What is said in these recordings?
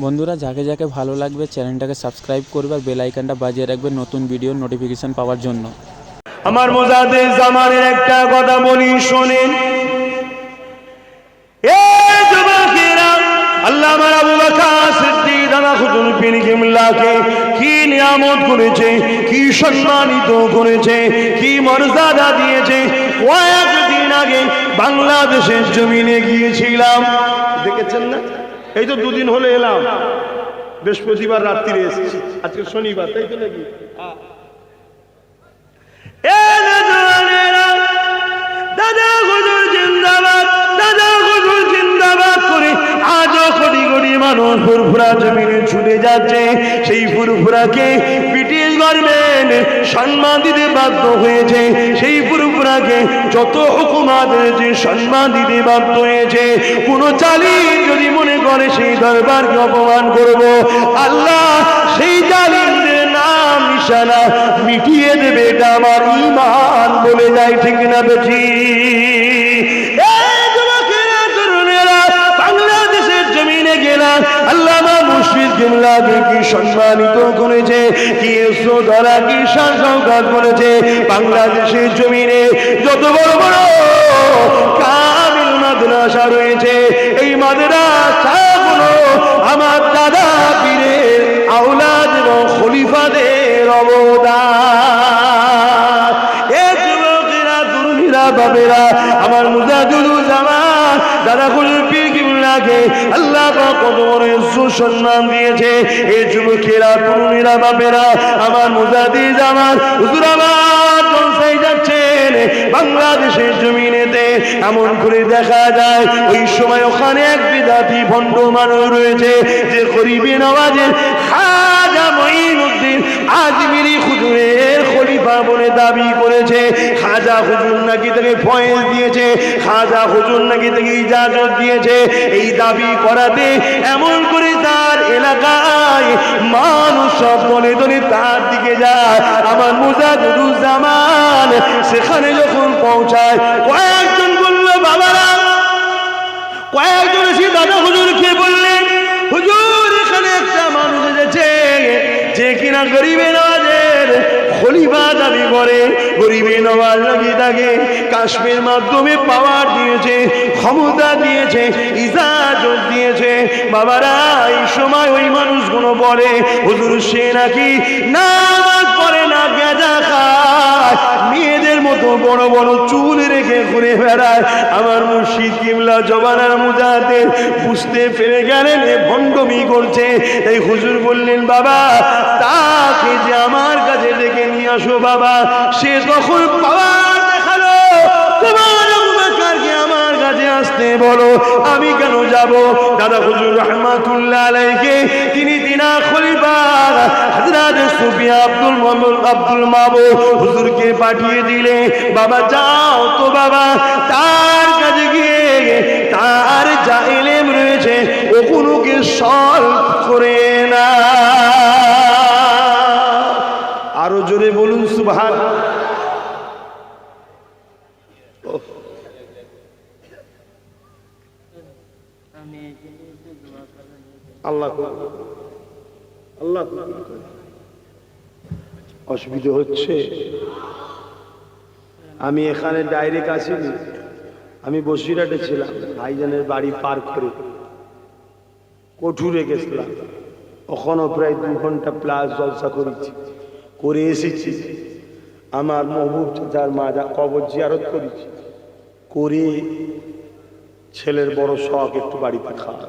বন্ধুরা, যাকে যাকে ভালো লাগবে চ্যানেলটাকে সাবস্ক্রাইব করবে আর বেল আইকনটা বাজিয়ে রাখবে নতুন ভিডিওর নোটিফিকেশন পাওয়ার জন্য। আমার মুজাদ্দিদ জামানের একটা কথা বলি শোনেন। এই যুবকেরা, আল্লামা আবু বকর সিদ্দিক দাদা খুতুন পীর কিবলাকে কি নিয়ামত করেছে, কি সম্মানিত করেছে, কি মর্যাদা দিয়েছে। কয়েকদিন আগে বাংলাদেশের জমিনে গিয়েছিলাম, দেখেছেন না? এই তো দুদিন হলে এলাম, বৃহস্পতিবার রাত্রিরে এসেছি, আজকে শনিবার, তাই তো নাকি? দাদা হুজুর জিন্দাবাদ, দাদা হুজুর জিন্দাবাদ করে আজও কোটি কোটি মানুষ ফুরফুরা জমিনে ছুটে যাচ্ছে। সেই ফুরফুরাকে ব্রিটিশ গভর্নমেন্ট সম্মান দিতে বাধ্য হয়েছে। সেই ফুরফুরাকে যত হুকুমাত হয়েছে সম্মান দিতে বাধ্য হয়েছে। কোনো জালিম যদি মনে করে সেই দরবারকে অপমান করব, আল্লাহ সেই জালিমদের নাম নিশানা মিটিয়ে দেবে। এটা আমার ঈমান বলে যায়, ঠিক না বেশি? বাংলাদেশের জমিনে গেলাম, আল্লামা মুর্শিদ কিবলাকে কি সম্মানিত করেছে, কি শ্রদ্ধা, কি শান-শওকত করেছে। বাংলাদেশের জমিনে যত বড় বড় কামিল মাদ্রাসা রয়েছে, এই মাদ্রাসাগুলো আমার দাদা পীরের আওলাদ এবং খলিফাদের অবদান। এ যুবকেরা, তরুণীরা, বাবেরা, আমার মুজাদ্দিদুল জামান দাদা হুজুর পীর কিবলাকে আল্লাহ পাক কত বড় ইজ্জত সম্মান দিয়েছে। এই যুবকেরা, তরুণীরা, বাবেরা, আমার মুজাদ্দিদ জামান হুজুর আমার জলসায় যাচ্ছেন বাংলাদেশের জমিনেতে। এমন করে দেখা যায় ওই সময় ওখানে এক বিদাতি ভণ্ড মানুষ রয়েছে, যে গরিবে নওয়াজের খাজা মঈনুদ্দিন আজমিরি হুজুরের খলিফা বলে দাবি করেছে। খাজা হুজুর নাকি তাকে ফয়েজ দিয়েছে, খাজা হুজুর নাকি তাকে ইজাজত দিয়েছে। এই দাবি করাতে এমন করে তার এলাকায় মানুষ সব দলে দলে তার দিকে যায়। আমার মুজাদ্দিদুল জামান সেখানে যখন পৌঁছায়, কয়েকজন বলল, বাবারা, কয়েকজন এসে দাদা হুজুরকে বললেন, হুজুর এখানে একটা মানুষ এসেছে যে কিনা গরিবে নওয়াজের খলিফা দাবি করে। গরিবে নওয়াজ নাকি তাকে কাশ্মীর মাধ্যমে পাওয়ার দিয়েছে, ক্ষমতা দিয়েছে, ইজাজত দিয়েছে। বাবারা, এই সময় ওই মানুষগুলো বলে, হুজুর সে নাকি নামাজ পড়ে না, গাঁজা খায়, মেয়েদের মতো বড় বড় চুল রেখে ঘুরে বেড়ায়। আমার মুর্শিদ কিবলা জবানার মুজাদ্দিদ বুঝতে পেরে গেলেন এ ভণ্ডমি করছে। এই হুজুর বললেন, বাবা তাকে যে আমার কাছে ডেকে নিয়ে আসো। বাবা সে তখন পাওয়ার দেখালো, তোমার আবু বকরকে আমার কাছে আসতে বলো, আমি কেন যাব? দাদা হুজুর রহমাতুল্লাহ আলাইহি তিনি খলিফা হযরত সুফিয়া আব্দুল মাবুদ হুজুরকে পাঠিয়ে দিলে, বাবা যাও তো বাবা, তার কাছে গিয়ে তার যা ইলম রয়েছে ওগুলোকে সলভ করে না। আরো জোরে বলুন সুবহানাল্লাহ। আল্লাহ আল্লাহ অসুবিধা হচ্ছে। আমি এখানে ডাইরেক্ট আসিনি, আমি বসিরহাটে ছিলাম, ভাইজানের বাড়ি পার করে কঠুরে গেছিলাম। ওখানেও প্রায় 2 ঘন্টা প্লাস জলসা করেছি, করে এসেছি। আমার মহবুব চাচার মাজা কবর জিয়ারত করেছি, করে ছেলের বড় শখ একটু বাড়িতে খাওয়া,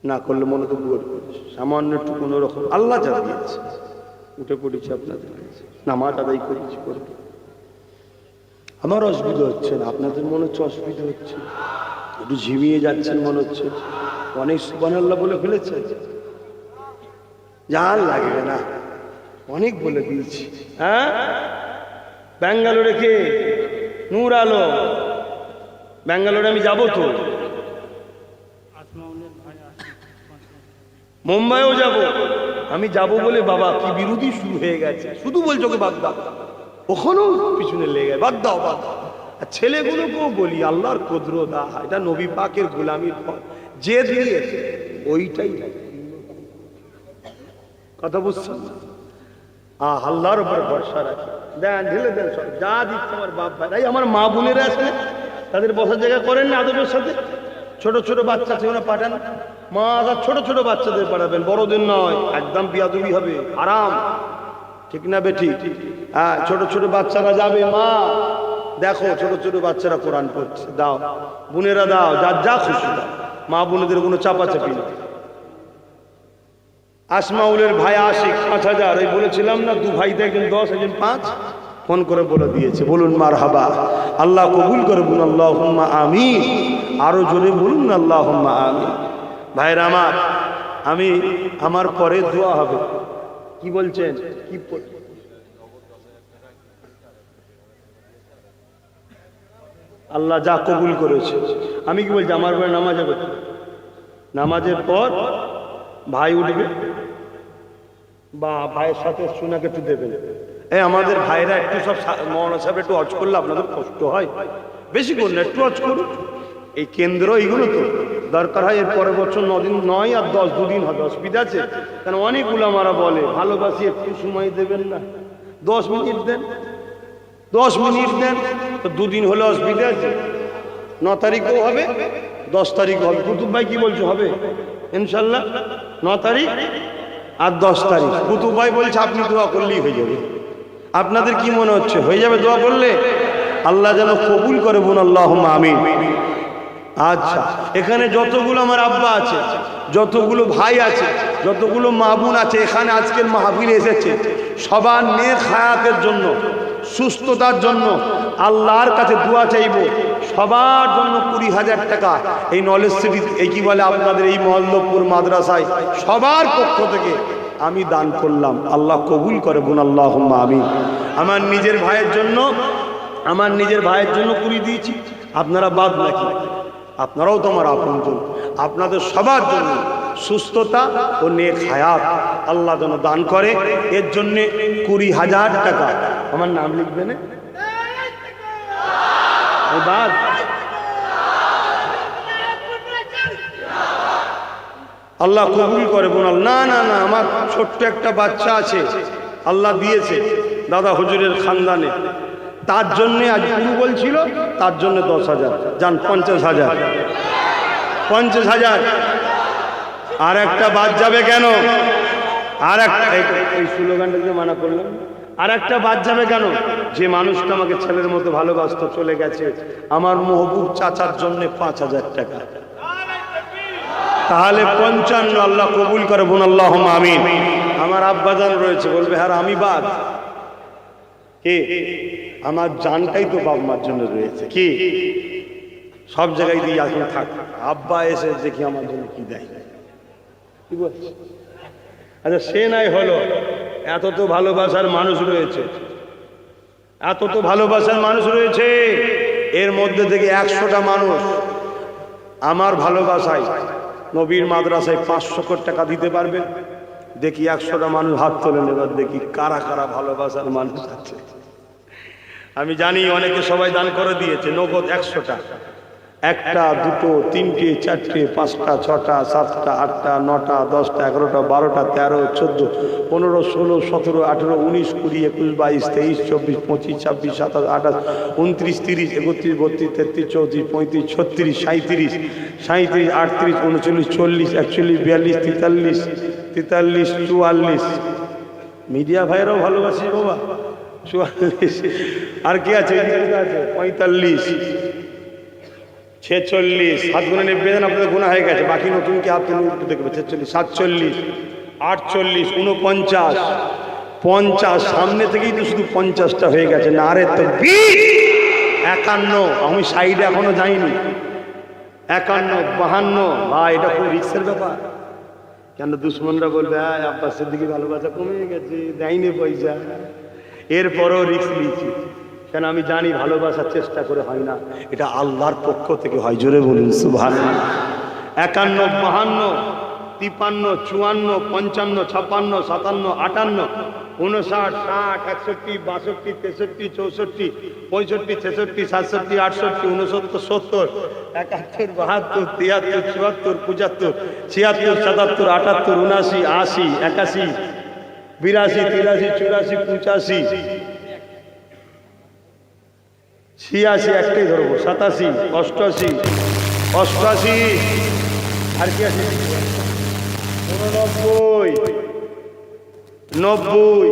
না করলে মনে তো বুয়ার করেছে, সামান্য একটু কোনো রকম আল্লাহ যা দিয়েছে উঠে পড়েছি আপনাদের কাছে, নামাজ আদায় করেছি। করবে আমার অসুবিধা হচ্ছে না, আপনাদের মনে হচ্ছে অসুবিধা হচ্ছে, একটু ঝিমিয়ে যাচ্ছেন মনে হচ্ছে। অনেক সুবহানাল্লাহ বলে ফেলেছে, জান লাগবে না, অনেক বলে দিয়েছি। হ্যাঁ, ব্যাঙ্গালোরে কে? নূর আলো, ব্যাঙ্গালোরে আমি যাবো তো, মুম্বাইও যাব। আমি যাব বলে বাবা কি বিরোধী শুরু হয়ে গেছে, শুধু বলছো কে বাদ দাও, ওখানেও পিছনে লেগে বাদ দাও বাদ দাও। আর ছেলেগুলোকেও বলি আল্লাহর কুদরত, এটা নবী পাকের গোলামির ফল, যে দিয়ে ওইটাই লাগে। কথা বুঝছেন? আল্লাহর উপর ভরসা রাখে, দেন ঢেলে দেন সব যা দিচ্ছে আমার বাপ ভাই। আমার মা বোনেরা আছে না, তাদের বসার জায়গা করেন না আদবের সাথে। ছোট ছোট বাচ্চা সেখানে পাঠান, মা ছোট ছোট বাচ্চাদের পাঠাবেন, বড়দের নয়, একদম বিয়াদবি হবে, আরাম। ঠিক না বেঠিক? হ্যাঁ, ছোট ছোট বাচ্চারা যাবে, মা দেখো ছোট ছোট বাচ্চারা কোরআন পড়ছে, দাও বোনেরা দাও, যার যা খুশি দাও, মা বোনেদের কোনো চাপাচাপি নেই। আসমাউলের ভাই আশিক 5,000, ওই বলেছিলাম না, দু ভাই দেখেন 10, একজন 5, ফোন করে বলে দিয়েছে। বলুন মারহাবা, আল্লাহ কবুল করে বলুন আল্লাহুম্মা আমিন। আরো জোরে বলুন না আল্লাহুম্মা আমিন। ভাইরা আমার পরে দোয়া হবে। কি বলছেন? কি আল্লাহ যা কবুল করেছে। আমি কি বলছি, আমার পরে নামাজ হবে, নামাজের পর ভাই উঠবে বা ভাইয়ের সাথে সোনাকে একটু দেবেন। আমাদের ভাইরা একটু সব মৌলানা সাহেব একটু হজ করলে আপনাদের কষ্ট হয়, বেশি করুন, একটু হজ করুন। এই কেন্দ্র এইগুলো তো দরকার হয়, এর পরের বছর 9 দিন 9 আর 10 2 দিন হবে, অসুবিধা আছে? কারণ অনেক উলামারা বলে ভালোবাসি, একটু সময় দেবেন না, 10 মিনিট দেন, 10 মিনিট দেন, তো 2 দিন হলে অসুবিধা আছে? 9 তারিখও হবে, 10 তারিখও হবে। কুতুব ভাই কি বলছো, হবে ইনশাল্লাহ? 9 তারিখ আর 10 তারিখ কুতুব ভাই বলছে আপনি দোয়া করলেই হয়ে যাবে। আপনাদের কি মনে হচ্ছে হয়ে যাবে দোয়া করলে? আল্লাহ যেন কবুল করে, বলুন আল্লাহুম্মা আমিন। আচ্ছা, এখানে যতগুলো আমার আব্বা আছে, যতগুলো ভাই আছে, যতগুলো মা বোন আছে, এখানে আজকের মাহফিলে এসেছে, সবার নেক হায়াতের জন্য, সুস্থতার জন্য আল্লাহর কাছে দোয়া চাইব। সবার জন্য 20,000 টাকা এই নলেজ সিটি, এই কি বলে আপনাদের এই মহল্লপুর মাদ্রাসায়, সবার পক্ষ থেকে আমি দান করলাম। আল্লাহ কবুল করে, বোন আল্লাহুম্মা আমিন। আমার নিজের ভাইয়ের জন্য 20 দিয়েছি, আপনারা বাদ নাকি? আপনারাও তো আমার আপনজন। আপনাদের সবার জন্য সুস্থতা ও নেক হায়াত আল্লাহ যেন দান করে, এর জন্যে 20,000 টাকা আমার নাম লিখবেন। আল্লাহ কবুল করে। বোনাল না না না, আমার ছোট্ট একটা বাচ্চা আছে, আল্লাহ দিয়েছে দাদা হুজুরের খানদানে, তার জন্যে আজ গুরু বলছিল, তার জন্য 10,000 যান, 50,000, 50,000। আর একটা বাদ যাবে কেন? আর একটা, এই স্লোগানটাকে মানা করলাম, আর একটা বাদ যাবে কেন? যে মানুষটা আমাকে ছেলের মতো ভালোবাসতো চলে গেছে, আমার মহবুব চাচার জন্য 5,000 টাকা, তাহলে 55। আল্লাহ কবুল করে, বোন আল্লাহুম্মা আমিন। আমার আব্বাজান রয়েছে, বলবে হ্যাঁ আমি বাদ, কে? আমার জানটাই তো বাপ মার জন্য রয়েছে, কি সব জায়গায় দিয়ে এখন থাক, আব্বা এসে দেখি আমার জন্য কি দেয়, কি বলছে? আচ্ছা, সে নাই হলো, এত তো ভালোবাসার মানুষ রয়েছে, এত তো ভালোবাসার মানুষ রয়েছে, এর মধ্যে থেকে 100টা মানুষ আমার ভালোবাসায় নবীর মাদ্রাসায় 500 টাকা দিতে পারবে। দেখি 100টা মানুষ হাত তোলেন, এবার দেখি কারা কারা ভালোবাসার মানুষ আছে। আমি জানি অনেকে সবাই দান করে দিয়েছে নগদ 100টা, 1টা 2টো 3টে 4টে 5টা 6টা 7টা 8টা 9টা 10টা 11টা 12টা 13 14 15 16 17 18 19 20 21 22 23 24 25 26 27 28 29 30 31 32 33 34 35 36 37 37 38 39 40 41 42 43 44 মিডিয়া ভাইরাও ভালোবাসি বাবা, 44। আর কি আছে? 45 46, হাত গুনে নেবে দেন, আপনাদের গুণা হয়ে গেছে, বাকি নতুন কি হাত তুলে দেখবে। 46 47 48 49 50, সামনে থেকেই তো শুধু 50টা হয়ে গেছে। না রে তো 51, আমি সাইডে এখনো যাইনি। 51 52, ভাই এটা খুব রিক্সের ব্যাপার। কেন দুশ্মনরা বলবে হ্যাঁ আব্বাসের দিকে ভালোবাসা কমে গেছে, দেয়নি পয়সা, এরপরও রিক্স নিয়েছি, কেন আমি জানি ভালোবাসার চেষ্টা করে হয় না, এটা আল্লাহর পক্ষ থেকে হয়। জোরে বলুন সুবহানাল্লাহ। 51 52 53, 54, 55, 56, 57, 58, 59, 60, 61, 62, 63, 64, 65, 66, 67, 68, 69, 70, 71, 72, 73, 74, 75, 76, 77, 78, 79, 80, 81, 82, 83, 84, 85, 86, একটাই ধরবো, 87, 88, 88, আর কি আছে, 89, 90,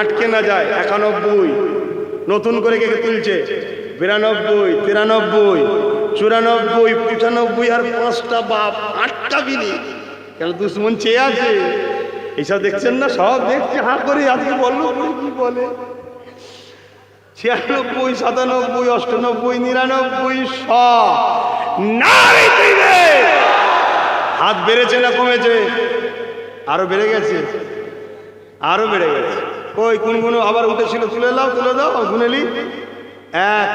আটকে না যায়, 91, নতুন করে কে তুলছে, 92, 93, 94, 95, আর 5টা বাপ, 8টা বিনি, কেন দুশ্মন চেয়ে আছে, এইসব দেখছেন না, সব দেখছে হাঁ করে, আজকে বললো কি বলে, 96, 97, 98, 99, 100, হাত বেড়েছে না কমেছে, আরো বেড়ে গেছে, আরো বেড়ে গেছে, কই কোনগুলো আবার উঠেছিল, তুলে দাও গুনেলি, 1,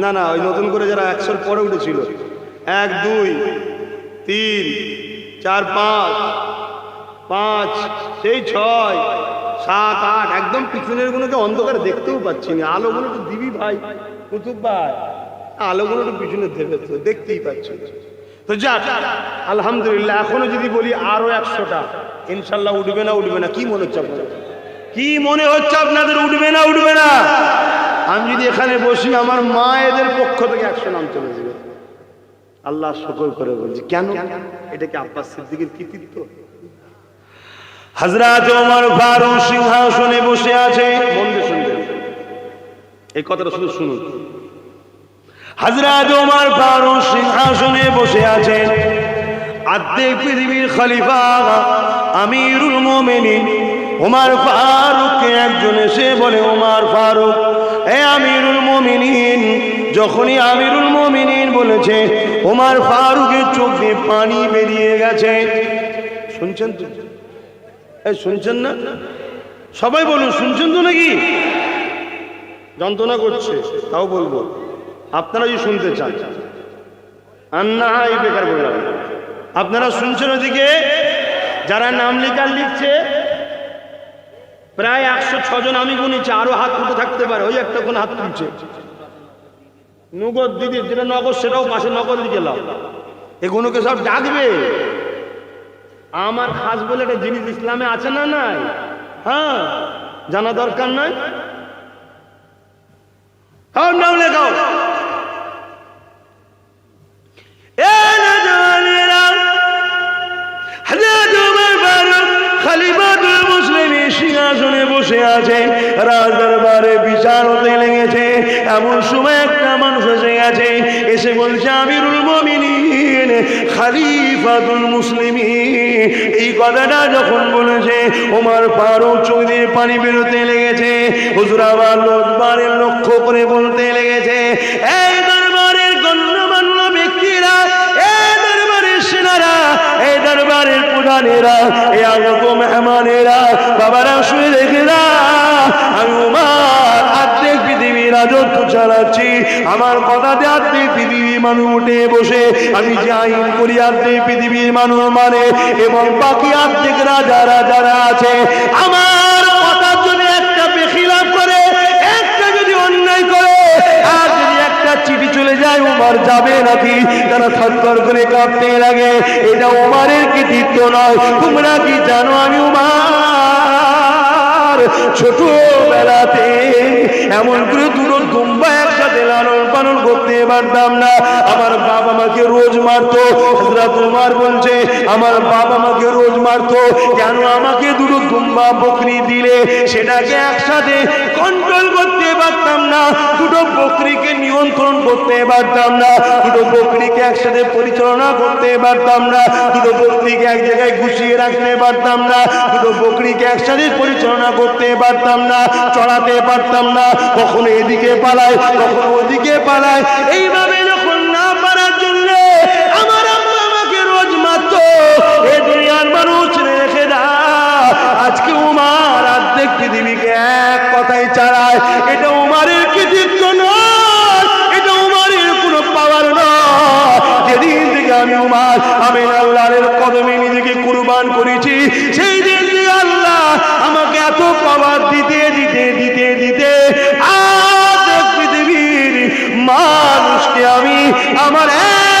না ওই নতুন করে যারা 100-র পরে উঠেছিল, 1, 2, 3, 4, 5, সেই 6, 7, 8, একদম পিছনের গুলোকে অন্ধকারে দেখতেও পাচ্ছি না, আলোগুলো তো দিবি ভাই, কুতুব ভাই, আলোগুলো তো পিছনে দেবে তো, দেখতেই পাচ্ছি তো, যাক আলহামদুলিল্লাহ। এখনো যদি বলি আরো 100টা, ইনশাল্লাহ উঠবে না, কি মনে হচ্ছে আপনাদের, কি মনে হচ্ছে আপনাদের, উঠবে না? আমি যদি এখানে বসি, আমার মায়েদের পক্ষ থেকে 100 নাম চলে যাবে, আল্লাহ শুকর করে বলছি, কেন, এটা কি আব্বাস সিদ্দিকের কৃতিত্ব? হযরত ওমর ফারুক সিংহাসনে বসে আছে, মন দিয়ে শুনবেন, এই কথাটা শুধু শুনুন। হযরত ওমর ফারুক সিংহাসনে বসে আছেন, আর্ধেক পৃথিবীর খলিফা আমিরুল মুমিনিন ওমর ফারুককে একজন এসে বলে, ওমর ফারুক, এ আমিরুল মুমিনিন। যখনই আমিরুল মুমিনিন বলেছে, ওমর ফারুকের চোখ দিয়ে পানি বেরিয়ে গেছে। শুনছেন তো? শুনছেন না? সবাই বলুন, শুনছেন তো নাকি? যন্ত্রণা করছে, তাও বলবো, আপনারা যদি শুনতে চান, আন্না এই বেকার বললাম, আপনারা শুনছেন? ওদিকে যারা নাম লিখছে প্রায় 106 জন আমি গুনেছি, আরো হাত উঠে থাকতে পারে, ওই একটা কোন হাত তুলছে, নগদ দিদি, যেটা নগদ সেটাও পাশে নগদ দিকে লাও, এগুলোকে সব ডাকবে। আমার খাস বলে একটা জিনিস ইসলামে আছে না নাই? হ্যাঁ, জানা দরকার নাই, নাম লেখাও। খলিফাতুল মুসলিমিন সিংহাসনে বসে আছে, রাজদরবারে বিচার হতে লেগেছে। এমন সময় একটা মানুষ এসে গেছে, এসে বলছে, আমিরুল মুমিনিন খলিফাতুল মুসলিমিন। এই কথাটা যখন বলেছে, ওমর ফারুক চোখ দিয়ে পানি বেরোতে লেগেছে। হুজুর আবার দরবারে লক্ষ্য করে বলতে লেগেছে, এই দরবারের গণ্যমান্য ব্যক্তিরা, এই দরবারের সেনারা, এই দরবারের প্রধানেরা, এই আগত মেহমানেরা, বাবারা শুয়ে দেখে না, আমি ওমর আর্ধেক পৃথিবীর রাজত্ব চালাচ্ছি। আমার কথাতে আর্ধেক পৃথিবীর মানুষ উঠে বসে, আমি যে আইন করি আর্ধেক পৃথিবীর মানুষ মানে, এবং বাকি আর্ধেক যারা আছে, আমার কথার জন্য একটা বেখিলাফ করে, একটা যদি অন্যায় করে, আর যদি একটা চিঠি চলে যায়, ওমর যাবে নাকি? তারা থরথর করে কাঁপতে লাগে। এটা ওমরের কৃতিত্ব নয়। তোমরা কি জানো, আমি ওমর ছোটবেলাতে এমন করে দুটো দুম্বা একসাথে লালন পালন করতে পারতাম না। আমার বাবা মাকে রোজ মারতো। হযরত ওমর বলছে, আমার বাবা মাকে রোজ মারতো। কেন? আমাকে দুটো দুম্বা বকরি দিলে সেটাকে একসাথে কন্ট্রোল করতে পারতাম না, দুটো বকরিকে নিয়ন্ত্রণ করতে পারতাম না, দুটো বকরিকে একসাথে পরিচালনা করতে পারতাম না, দুটো বকরিকে এক জায়গায় গুছিয়ে রাখতে পারতাম না, দুটো বকরিকে একসাথে পরিচালনা করতে পারতাম না, চড়াতে পারতাম না, কখনো এদিকে পালায়, কখনো ওদিকে পালায়। এইভাবে যখন না পারার জন্য আমার আম্মা আমাকে রোজ মারতো। এই দুনিয়ার মানুষ রেখে দা, আজকে ওমর অর্ধেক পৃথিবীকে এক কথায় চালায়। এটা ওমরের কৃতিত্ব নয়, এটা ওমরের কোনো পাওয়ার নয়। যেদিন থেকে আমি ওমর, আমি আল্লাহর কদমে নিজেকে কুরবান করেছি, সেই দিন থেকে আল্লাহ আমাকে এত পাওয়ার দিতে দিতে দিতে দিতে আজ পৃথিবীর মানুষকে আমি আমার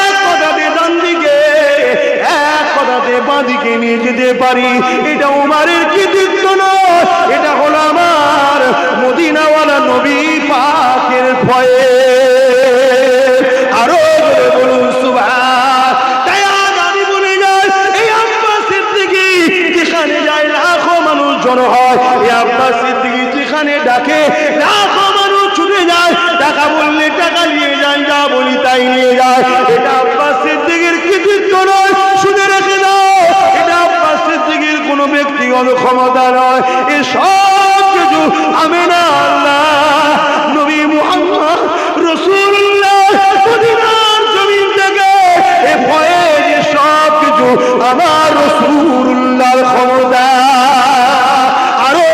এক কথাতে ডান দিকে এক কথাতে বাঁ দিকে নিয়ে যেতে পারি। এটা উমারের কৃতিত্ব নয়, এটা হলো আমার মদিনাওয়ালা নবী পাকের ভয়ে। আরো বলুন সুবহান। তাই আজ আমি বলে যাই, এই আব্বাস সিদ্দিকী যেখানে যায় লাখো মানুষ জড়ো হয়, এই আব্বাস সিদ্দিকী যেখানে ডাকে লাখো মানুষ ছুটে যায়, টাকা বললে টাকা নিয়ে যায়, যা বলি তাই নিয়ে যায়। এটা আব্বাস সিদ্দিকীর কৃতিত্ব নয়, শুনে রেখে দাও, এটা আব্বাস সিদ্দিকীর কোনো ব্যক্তিগত ক্ষমতা নয়। এ সব কিছু আমি না আল্লাহ নবী মুহাম্মদ রাসূলুল্লাহ মদিনার জমিন থেকে এ ভয়ে যে সব কিছু আমার রাসূলুল্লাহর ক্ষমতা। আরো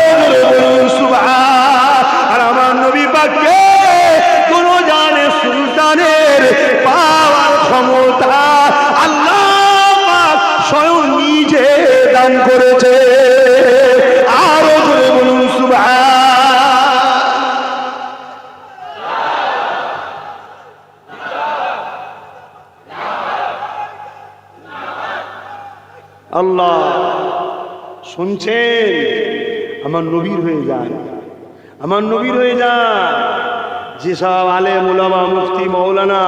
বলুন সুবহান। আর আমার নবী পাককে কোন জানে সুলতানের পাওয়ার ক্ষমতা আল্লাহ পাক স্বয়ং নিজে দান করেছে। আরো বলুন সুবহান। আল্লাহ শুনছেন? আমার নবীর হয়ে যান, আমার নবীর হয়ে যান। যেসব আলেম ওলামা মুফতি মাওলানা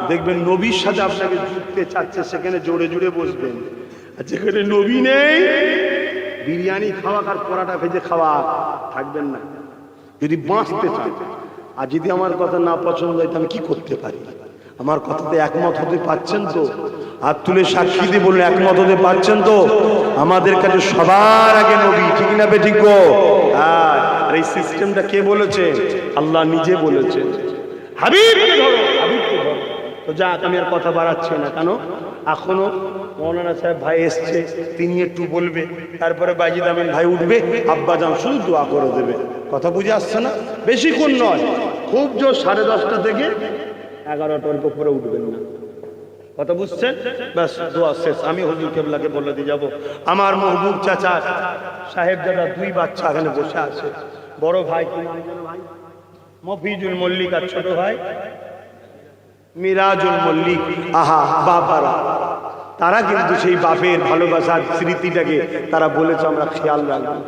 দেখবেন নবীর সাথে আপনাকে জুড়তে চাচ্ছে, সেখানে জোরে জোরে বসবেন। আর যেখানে নবী নেই, বিরিয়ানি খাওয়া আর পরাটা ভেজে খাওয়া থাকবেন না যদি বাঁচতে চান। আর যদি আমার কথা না পছন্দ হয়, আমি কি করতে পারি? আমার কথাতে একমত হতে পারছেন তো? হাত তুলে সাক্ষী দিয়ে বললেন একমত হতে পারছেন তো? আমাদের কাছে সবার আগে নবী, ঠিক না বেঠিক গো? আর এই সিস্টেমটা কে বলেছে? আল্লাহ নিজে বলেছে, হাবিবকে ধরো, হাবিবকে ধরো। তো যাক, আমি আর কথা বাড়াচ্ছি না। কেন এখনো মৌলানা সাহেব ভাই এসছে, তিনি একটু বলবে, তারপরে বাইজিদ আমিন ভাই উঠবে, আব্বাজান শুধু দোয়া করে দেবে। কথা বুঝে আসছে না? বেশিক্ষণ নয়, খুব জোর 10:30 থেকে 11টা অল্প করে উঠবেন না। কথা বুঝছেন? ব্যাস দোয়া শেষ। আমি হুজুর কেবলাকে বলে দিয়ে যাবো, আমার মাহবুব চাচা সাহেব দাদা 2 বাচ্চা এখানে বসে আছে। বড় ভাই কি নাম জানো ভাই? মফিজুল মল্লিক, আর ছোট ভাই মিরাজুল মল্লিক। আহা বাবারা, তারা কিন্তু সেই বাপের ভালোবাসার স্মৃতিটাকে তারা বলেছে আমরা খেয়াল রাখবো।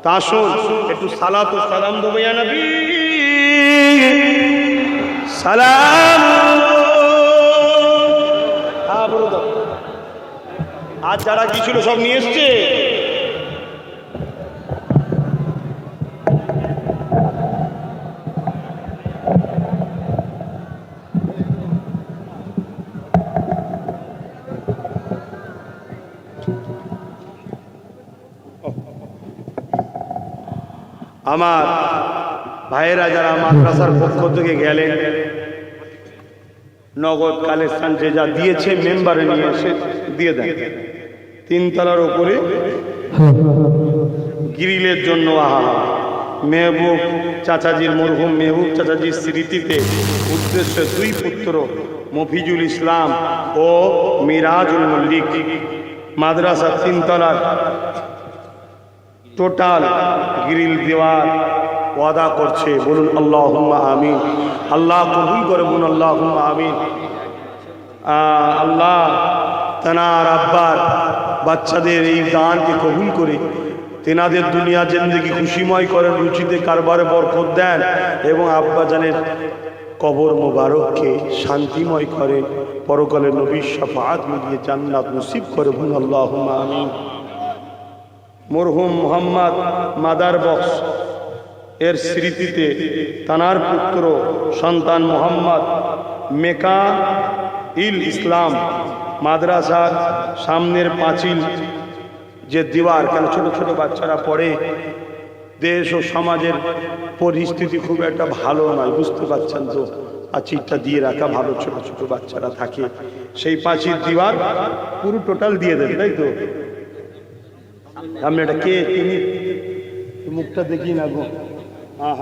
তা আসুন একটু সালাত ও সালাম দেবো ইয়া নবী সালাম। আজ যারা কি ছিল সব নিয়ে এসছে। আমার ভাইয়েরা যারা মাদ্রাসার পক্ষ থেকে গেলেন, নগদ কালেকশন যে যা দিয়েছে মেম্বারে নিয়ে এসে দিয়ে দেন। 3 তলার উপরে গ্রিলের জন্য আহা মেহবুব চাচাজির, মরহুম মেহবুব চাচাজির স্মৃতিতে উদ্দেশ্যে 2 পুত্র মফিজুল ইসলাম ও মিরাজুল মল্লিক মাদ্রাসা 3 তলার টোটাল গ্রিল দেওয়ার ওয়াদা করছে। বলুন আল্লাহুম্মা আমিন। আল্লাহ কবুল করে বলুন আল্লাহুম্মা আমিন। আল্লাহ তেনার আব্বার বাচ্চাদের এই দানকে কবুল করে তেনাদের দুনিয়া জিন্দেগি খুশিময় করেন, রুচিতে কারবারে বরকত দেন এবং আব্বা জানের কবর মোবারককে শান্তিময় করে, পরকালে নবীর শাফাআত মিলিয়ে জান্নাত নসিব করে। বলুন আল্লাহুম্মা আমিন। মরহুম মোহাম্মদ মাদার বক্স এর স্মৃতিতে তানার পুত্র সন্তান মোহাম্মদ মেকা ইল ইসলাম মাদ্রাসার সামনের পাঁচিল যে দিওয়ার, কেন ছোট ছোট বাচ্চারা পড়ে, দেশ ও সমাজের পরিস্থিতি খুব একটা ভালো নয়, বুঝতে পারছেন তো? পাঁচিলটা দিয়ে রাখা ভালো, ছোট ছোট বাচ্চারা থাকে, সেই পাঁচিল দিওয়ার পুরো টোটাল দিয়ে দেন, তাই তো? আপনি এটা কে? তিনি মুখটা দেখি না গো।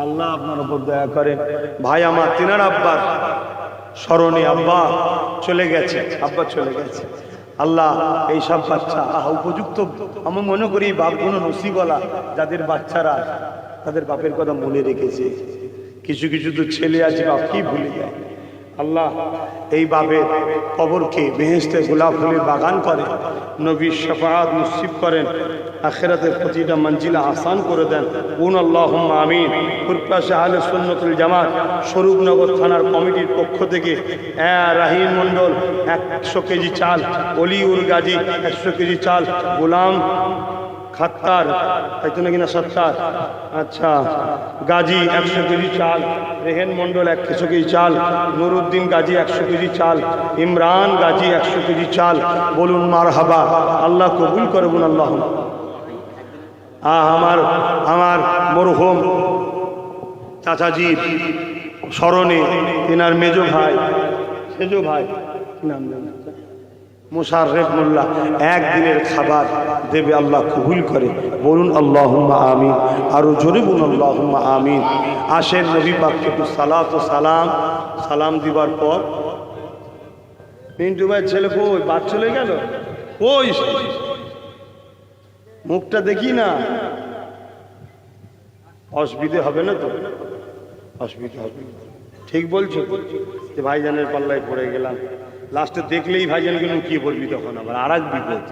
আল্লাহ আপনার উপর দয়া করে। ভাই আমার তেনার আব্বার স্মরণে আব্বা চলে গেছে, আব্বা চলে গেছে। আল্লাহ এইসব বাচ্চা উপযুক্ত, আমি মনে করি বাপগুলো নসিবওয়ালা যাদের বাচ্চারা তাদের বাপের কথা মনে রেখেছে। কিছু কিছু তো ছেলে আছে বাপকেই ভুলে যায়। আল্লাহ এই বাপের কবরকে বেহেশতে গোলাপ ফুলের বাগান করে, নবীর শাফাআত নসিব করেন, আখিরাতের প্রতিটা মঞ্জিলা আসান করে দেন। বলুন আল্লাহুম্মা আমিন। ফুরপাশে আহলে সুন্নাতুল জামাত স্বরূপনগর থানার কমিটির পক্ষ থেকে রাহিম মণ্ডল 100 কেজি চাল, অলিউর গাজী 100 কেজি চাল, গোলাম খাত্তার তাই তো নাকি না সত্তার, আচ্ছা গাজী 100 কেজি চাল, রেহেন মণ্ডল 100 কেজি চাল, নুরুদ্দিন গাজী 100 কেজি চাল, ইমরান গাজী 100 কেজি চাল। বলুন মারহাবা, আল্লাহ কবুল করবেন। আল্লাহ আমার মরহুম চাচাজির স্মরণে তেনার মেজো ভাই সেজো ভাই নাম মোশাররেফ মোল্লা একদিনের খাবার দেবে, আল্লাহ কবুল করে। বলুন আল্লাহুম্মা আমিন। আরো জোরে বলুন আল্লাহুম্মা আমিন। আসেন নবী পাককে একটু সালাত ও সালাম দিবার পর পিন্টু ভাই ছেলে কই, বাদ চলে গেল কই, মুখটা দেখি না, অসুবিধে হবে না তো? অসুবিধা হবে, ঠিক বলছো যে ভাইজানের পাল্লায় পড়ে গেলাম, লাস্টে দেখলেই ভাইজানকে লুকিয়ে পড়বি, তখন আবার আর এক বিপদ।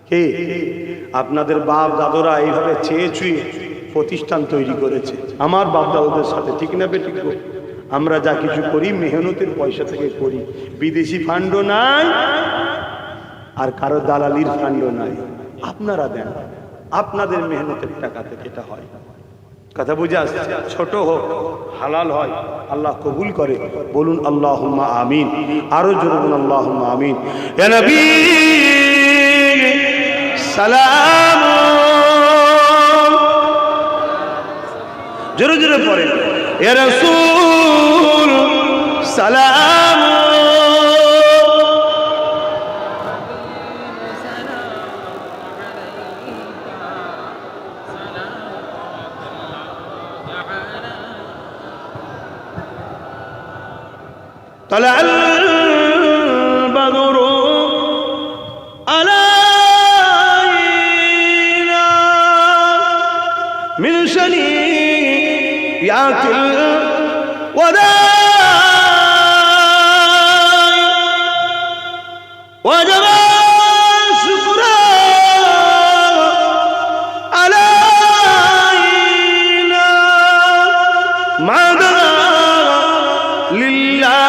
কে? আপনাদের বাপ দাদরা এইভাবে চেয়ে চুয়ে প্রতিষ্ঠান তৈরি করেছে আমার বাপ দাদাদের সাথে, ঠিক না বে? ঠিক। আমরা যা কিছু করি মেহনতের পয়সা থেকে করি, বিদেশি ফান্ডও নাই আর কারো দালালির ফান্ডও নাই, আপনারা দেন, আপনাদের মেহনতের টাকা থেকে এটা হয়। কথা বুঝে আসছে? ছোট হোক হালাল হয়, আল্লাহ কবুল করে। বলুন আল্লাহুম্মা আমিন। আরো জোরে বলুন আল্লাহুম্মা আমিন। ইয়া নবী সালাম, জোরে জোরে পড়েন। ইয়া রাসূল সালাম, طلع البدر علينا من شنيعة الوداع وجب الشكر علينا ما دنا لله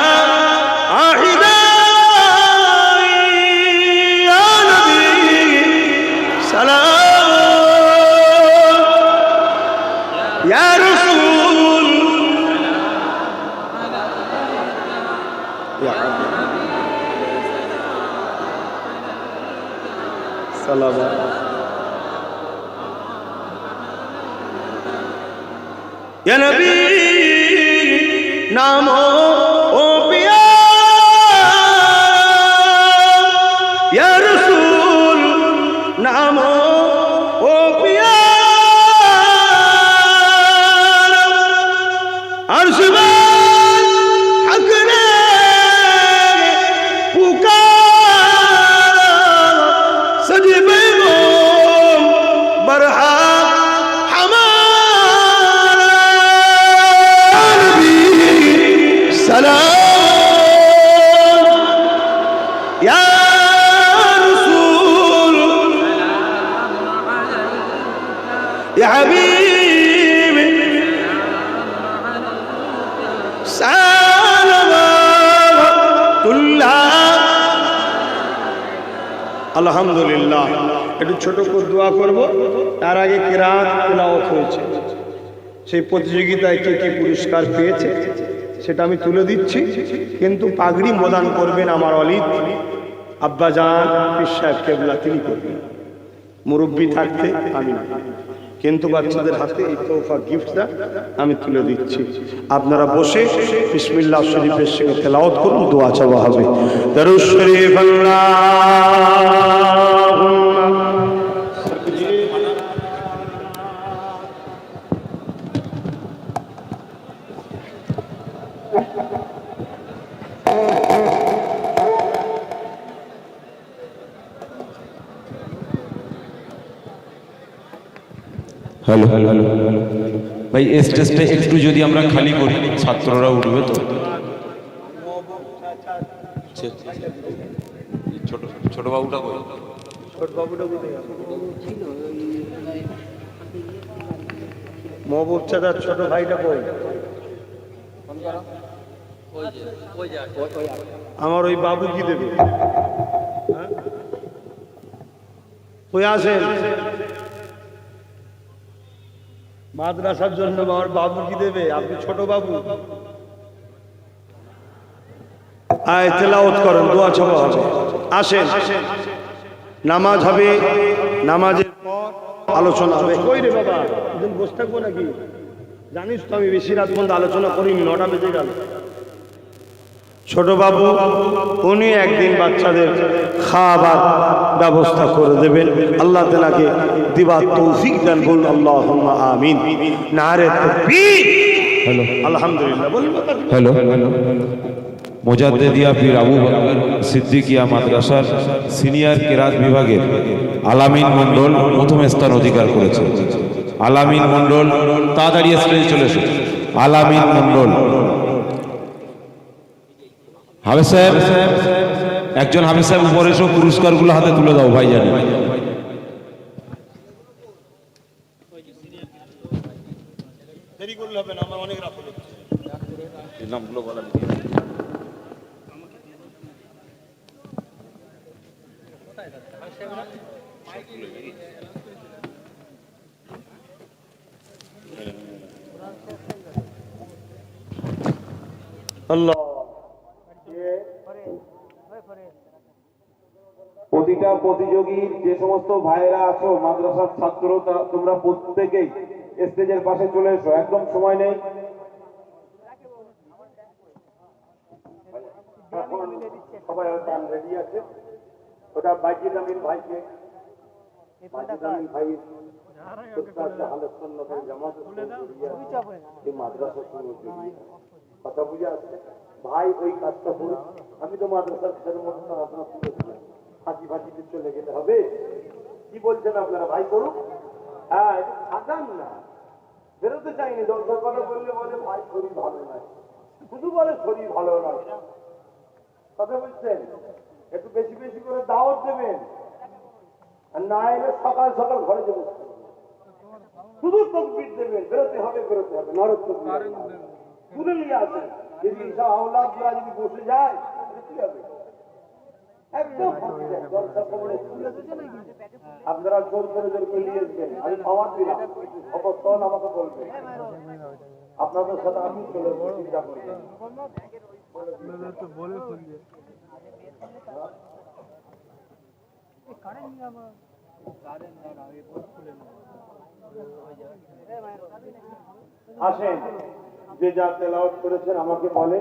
या नबी नामो ओ पिया या रसूल नामो ओ पिया अर्श में हक ने पुकार सजबे बरहा يا حبيبي سلامات الله। আলহামদুলিল্লাহ। একটু ছোট করে দোয়া করব, তার আগে কিরাত তেলাওয়াত হয়েছে, সেই প্রতিযোগিতায় কে কে পুরস্কার পেয়েছে সেটা আমি তুলে দিচ্ছি, কিন্তু পাগড়ি প্রদান করবেন আমার ওয়ালিদ আব্বাজান পীর সাহেব কেবলা, তিনি করবেন, মুরব্বী থাকতে আমি না, কিন্তু বাচ্চাদের হাতে এই তোফা গিফটটা আমি তুলে দিচ্ছি। আপনারা বসে বিসমিল্লাহ শরীফের সঙ্গে তেলাওয়াত করুন, দোয়া চাওয়া হবে। দরুদ শরীফ হ্যালো ভাই, স্টেজটা একটু যদি আমরা খালি করি, ছাত্ররা উঠবে তো। ছোট ছোট বাবুটা কই? মহবুব চাচার ছোট ভাইটা কই? আমার ওই বাবু কি দেবে? হ্যাঁ? কই আসেন? মাদ্রাসার জন্য আমার বাবু কি দেবে? আপনি ছোট বাবু, আয় তেলাওয়াত করেন, দোয়া ছাপা হবে। আসেন, নামাজ হবে, নামাজের পর আলোচনা হবে। কই রে বাবা, একদিন বসে থাকবো নাকি? জানিস তো আমি বেশি রাত পর্যন্ত আলোচনা করিনি, 9টা বেজে গেল। ছোট বাবু উনি একদিন বাচ্চাদের খাবার ব্যবস্থা করে দেবেন। আল্লাহ তাআলাকে দিবার তৌফিক দেন, বলুন আল্লাহুম্মা আমিন। নারে তাকবীর। হ্যালো আলহামদুলিল্লাহ বলুন। হ্যালো মোজাদ্দেদিয়া পীর আবু বকর সিদ্দিকিয়া মাদ্রাসার সিনিয়র কেরাত বিভাগের আলামিন মণ্ডল প্রথম স্থান অধিকার করেছে। আলামিন মণ্ডল তাড়াতাড়ি স্টেজে চলে এসো। আলামিন মণ্ডল, হাফেজ সাহেব, একজন হাফেজ সাহেব উপরে এসো, পুরস্কারগুলো হাতে তুলে দাও ভাই। জানি দেরি করলে হবে না, আমার অনেক রাত হলো। নামগুলো বলা আল্লাহ। প্রতিটা প্রতিযোগীর যে সমস্ত ভাইয়েরা আছো মাদ্রাসার ছাত্র, তোমরা প্রত্যেকেই স্টেজের পাশে চলে এসো, একদম সময় নেই। এখন সবাই রেডি আছে। ওটা বাইজিদ আমিন ভাইকে, বাইজিদ আমিন ভাই কথা বুঝে আসছে ভাই, ওই কাজটা করুন। আমি তো মাদ্রাসার ফাঁকি ফাঁকিতে চলে গেলে হবে? কি বলছেন আপনারা? ভাই করুন। হ্যাঁ, সাজান না, বেরোতে চাইনি। দরকার কথা বললে বলে ভাই শরীর ভালো নয়, শুধু বলে শরীর ভালো নয়। কথা বলছেন, একটু বেশি বেশি করে দাওয়াত দেবেন, আর না এলে সকাল সকাল ঘরে যাবো। শুধু তকবীর দেবেন, বেরোতে হবে বেরোতে হবে। নরক তকবীর তুলে নিয়ে আসেন। যদি সব আওলাদরা যদি বসে যায় কি হবে? একদম আপনারা জোর করে নিয়ে আসবেন। আমি খাওয়ার দিলাম, অবস্থন আমাকে বলবেন। আপনাদের সাথে আমি চলে চিন্তা করবেন। আসেন, যে যা তেলাওয়াত করেছেন আমাকে বলে।